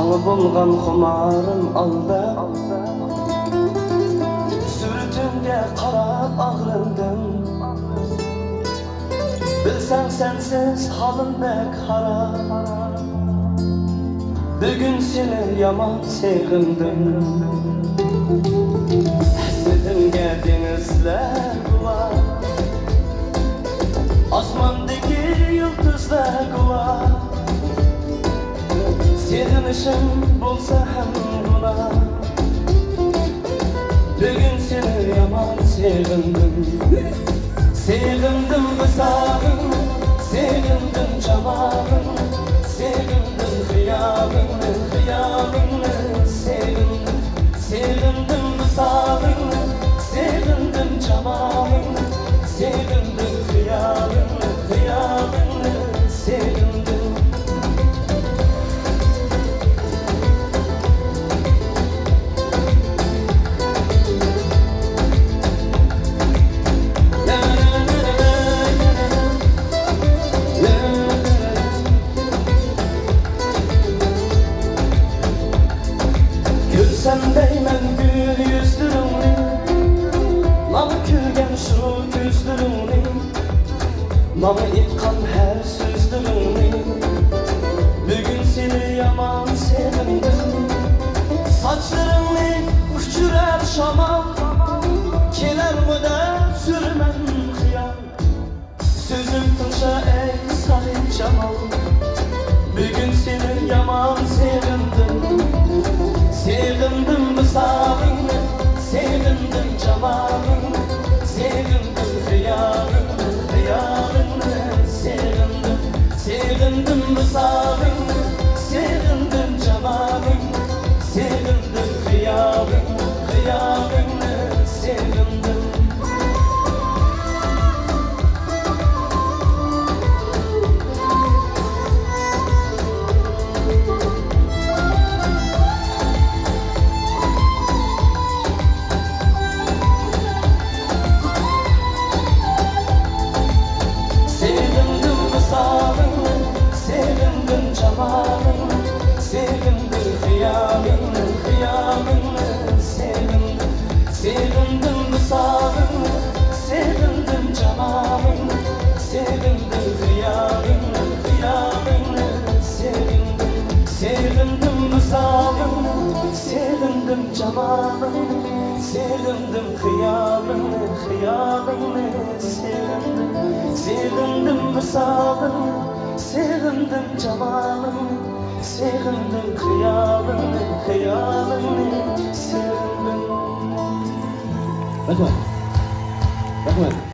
Sana bulgan xumarım alda Sürütünge qarab ağrındım Bilsen sensiz halım bek harap Bugün seni yaman sevgindim Hasretimge denizler var Osmondaki yıldızlar var Sevginişim bulsa hem buna Bugün seni yaman sevgindim Sevgindim kızarım, sevgindim camalım Sevgindim hıyalını, hıyalını Sevgindim, sevgindim kızarım, sevgindim camalım Sevgindim hıyalını, hıyalını Sevgindim Sen değmen gül yüzlürünü Namı külgen şu gözlürünü Namı itkan her sözlürünü Bugün seni yaman sevindim Saçlarını uçurar şamal Keler mi de sürmen kıyam Sözüm tınşa ey sahip camal Bugün seni yaman sevindim Sevgindim misalını, sevgindim camalını Sevgindim hıyalını, hıyalını Sevgindim, sevgindim misalını Sevgindim camalını Sevgindim hıyalını, hıyalını Sevgindim Sevgindim hıyalını, hıyalını Sevgindim, sevgindim misalını Sevgindim camalını Sevgindim hıyalını, hıyalını Sevgindim, sevgindim misalını Sevgindim camalını Sevgindim hıyalını, hıyalını Sevgindim, sevgindim misalını Sevgindim camalını Sevgindim hıyalını, hıyalını Sevgindim Rahmat. Rahmat.